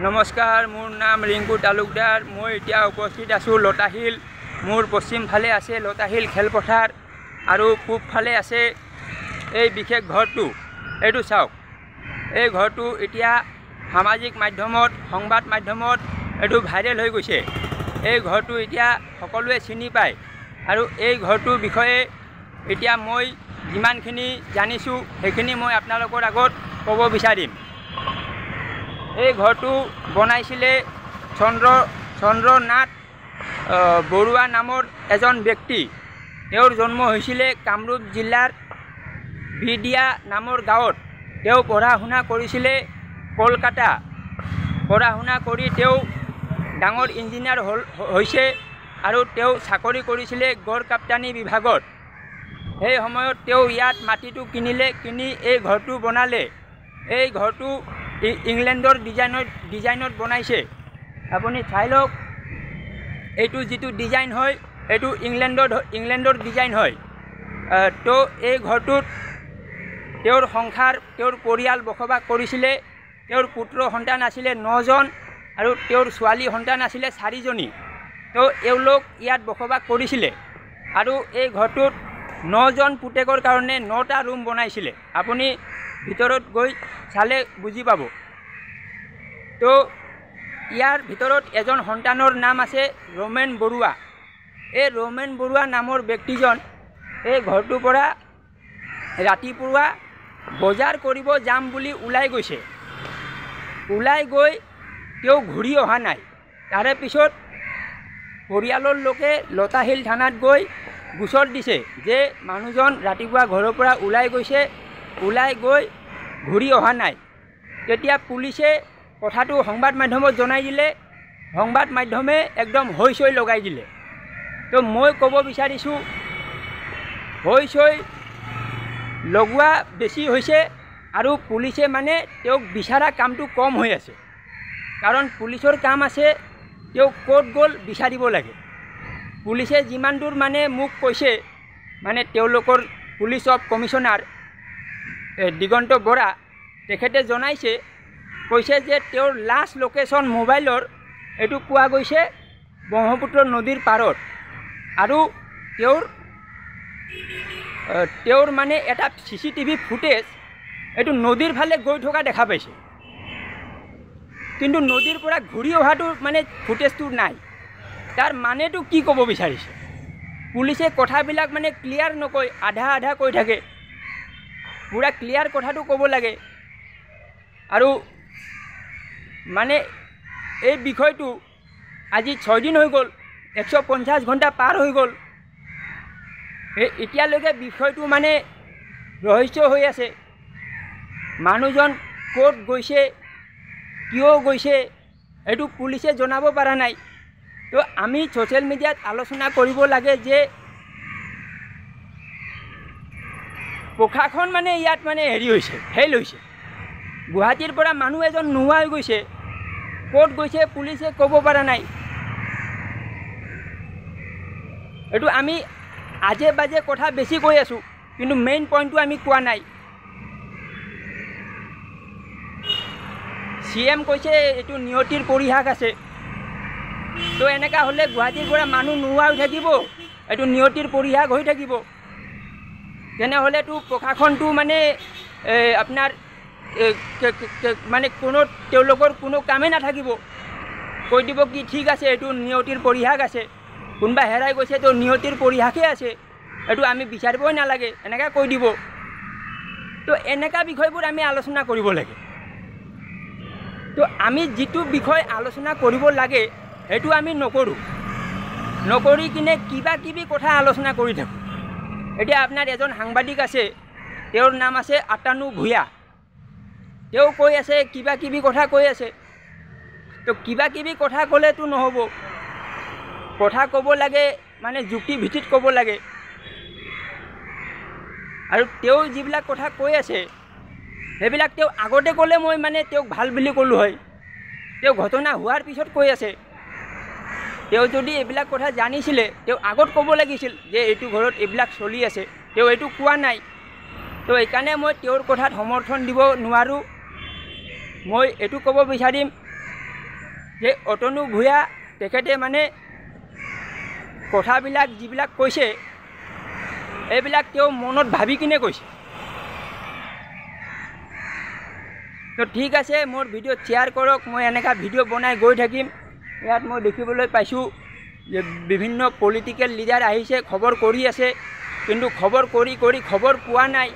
নমস্কাৰ, মোৰ নাম ৰিংকু তালুকদাৰ। মই এতিয়া উপস্থিত আছোঁ লতাশিল। মোৰ পশ্চিম ফালে আছে লতাশিল খেলপথাৰ আৰু পূব ফালে আছে এই বিশেষ ঘৰটো। এইটো চাওক, এই ঘৰটো এতিয়া সামাজিক মাধ্যমত, সংবাদ মাধ্যমত এইটো ভাইৰেল হৈ গৈছে। এই ঘৰটো এতিয়া সকলোৱে চিনি পায় আৰু এই ঘৰটোৰ বিষয়ে এতিয়া মই যিমানখিনি জানিছোঁ সেইখিনি মই আপোনালোকৰ আগত ক'ব বিচাৰিম। এই ঘৰটো বনাইছিলে চন্দ্ৰনাথ বৰুৱা নামৰ এজন ব্যক্তি। তেওঁৰ জন্ম হৈছিলে কামৰূপ জিলাৰ বিদিয়া নামৰ গাঁৱত। তেওঁ পঢ়া শুনা কৰিছিলে কলকাতা। পঢ়া শুনা কৰি তেওঁ ডাঙৰ ইঞ্জিনিয়াৰ হৈছে আৰু তেওঁ চাকৰি কৰিছিলে গড় কাপ্তানি বিভাগত। সেই সময়ত তেওঁ ইয়াত মাটিটো কিনি এই ঘৰটো বনালে। এই ঘৰটো ইংলেণ্ডৰ ডিজাইনত বনাইছে। আপুনি চাই লওক, এইটো যিটো ডিজাইন হয় এইটো ইংলেণ্ডৰ ডিজাইন হয়। তো এই ঘৰটোত তেওঁৰ সংসাৰ, তেওঁৰ পৰিয়াল বসবাস কৰিছিলে। তেওঁৰ পুত্ৰ সন্তান আছিলে 9জন আৰু তেওঁৰ ছোৱালী সন্তান আছিলে 4জনী। তো এওঁলোক ইয়াত বসবাস কৰিছিলে আৰু এই ঘৰটোত 9জন পুতেকৰ কাৰণে 9টা ৰুম বনাইছিলে। আপুনি ভিতৰত গৈ চালে বুজি পাব। তো ইয়াৰ ভিতৰত এজন সন্তানৰ নাম আছে ৰমেন বৰুৱা। এই ৰমেন বৰুৱা নামৰ ব্যক্তিজন এই ঘৰটোৰ পৰা ৰাতিপুৱা বজাৰ কৰিব যাম বুলি ওলাই গৈছে। ওলাই গৈ তেওঁ ঘূৰি অহা নাই। তাৰে পিছত পৰিয়ালৰ লোকে লতাশিল থানাত গৈ গোচৰ দিছে যে মানুহজন ৰাতিপুৱা ঘৰৰ পৰা ওলাই গৈছে, ওলাই গৈ ঘূৰি অহা নাই। তেতিয়া পুলিচে কথাটো সংবাদ মাধ্যমত জনাই দিলে। সংবাদ মাধ্যমে একদম হৈ চৈ লগাই দিলে। তো মই ক'ব বিচাৰিছোঁ, হৈ চৈ লগোৱা বেছি হৈছে আৰু পুলিচে মানে তেওঁক বিচৰা কামটো কম হৈ আছে। কাৰণ পুলিচৰ কাম আছে তেওঁক ক'ত গ'ল বিচাৰিব লাগে। পুলিচে যিমান দূৰ মানে মোক কৈছে, মানে তেওঁলোকৰ police of commissioner Diganta Bora, তেখেতে জনাইছে, কৈছে যে তেওঁৰ লাষ্ট লোকেশ্যন মোবাইলৰ এইটো পোৱা গৈছে ব্ৰহ্মপুত্ৰ নদীৰ পাৰত আৰু তেওঁৰ মানে এটা CCTV ফুটেজ এইটো নদীৰ ফালে গৈ থকা দেখা পাইছে। কিন্তু নদীৰ পৰা ঘূৰি অহাটো মানে ফুটেজটো নাই। তাৰ মানেটো কি ক'ব বিচাৰিছে? পুলিচে কথাবিলাক মানে ক্লিয়াৰ নকয়, আধা কৈ থাকে। পুৰা ক্লিয়াৰ কথাটো ক'ব লাগে। আৰু মানে এই বিষয়টো আজি 6 দিন হৈ গ'ল, 150 ঘণ্টা পাৰ হৈ গ'ল। এতিয়ালৈকে বিষয়টো মানে ৰহস্য হৈ আছে। মানুহজন ক'ত গৈছে, কিয় গৈছে, এইটো পুলিচে জনাব পৰা নাই। তো আমি ছ'চিয়েল মিডিয়াত আলোচনা কৰিব লাগে যে প্ৰশাসন মানে ইয়াত মানে ফেইল হৈছে। গুৱাহাটীৰ পৰা মানুহ এজন নোহোৱা হৈ গৈছে, ক'ত গৈছে পুলিচে ক'ব পৰা নাই। এইটো আমি আজে বাজে কথা বেছি কৈ আছোঁ, কিন্তু মেইন পইণ্টটো আমি কোৱা নাই। CM কৈছে এইটো নিয়তিৰ পৰিহাস আছে। তো এনেকুৱা হ'লে গুৱাহাটীৰ পৰা মানুহ নোহোৱা হৈ থাকিব, এইটো নিয়তিৰ পৰিহাস হৈ থাকিব। তেনেহ'লেতো প্ৰশাসনটো মানে আপোনাৰ মানে তেওঁলোকৰ কোনো কামেই নাথাকিব। কৈ দিব কি ঠিক আছে, এইটো নিয়তিৰ পৰিহাস আছে। কোনোবা হেৰাই গৈছে তো নিয়তিৰ পৰিহাসেই আছে, এইটো আমি বিচাৰিবই নালাগে, এনেকৈ কৈ দিব। তো এনেকুৱা বিষয়বোৰ আমি আলোচনা কৰিব লাগে। তো আমি যিটো বিষয় আলোচনা কৰিব লাগে সেইটো আমি নকৰি কিনে কিবা কিবি কথা আলোচনা কৰি থাকোঁ। এতিয়া আপোনাৰ এজন সাংবাদিক আছে, তেওঁৰ নাম আছে আটানু ভূঞা। তেওঁ কৈ আছে কিবা কিবি কথা কৈ আছে। তো কিবা কিবি কথা ক'লেতো নহ'ব। কথা ক'ব লাগে মানে যুক্তি ভিত্তিত ক'ব লাগে। আৰু তেওঁ যিবিলাক কথা কৈ আছে সেইবিলাক তেওঁ আগতে ক'লে মই মানে তেওঁক ভাল বুলি ক'লোঁ হয়। তেওঁ ঘটনা হোৱাৰ পিছত কৈ আছে। তেওঁ যদি এইবিলাক কথা জানিছিলে তেওঁ আগত ক'ব লাগিছিল যে এইটো ঘৰত এইবিলাক চলি আছে। তেওঁ এইটো কোৱা নাই। তো এইকাৰণে মই তেওঁৰ কথাত সমৰ্থন দিব নোৱাৰোঁ। মই এইটো ক'ব বিচাৰিম যে অতনু ভূঞা তেখেতে মানে কথাবিলাক যিবিলাক কৈছে এইবিলাক তেওঁ মনত ভাবি কিনে কৈছে। তো ঠিক আছে, মোৰ ভিডিঅ' শ্বেয়াৰ কৰক, মই এনেকুৱা ভিডিঅ' বনাই গৈ থাকিম। ইয়াত মই দেখিবলৈ পাইছোঁ যে বিভিন্ন পলিটিকেল লিডাৰ আহিছে, খবৰ কৰি আছে, কিন্তু খবৰ কৰি খবৰ পোৱা নাই।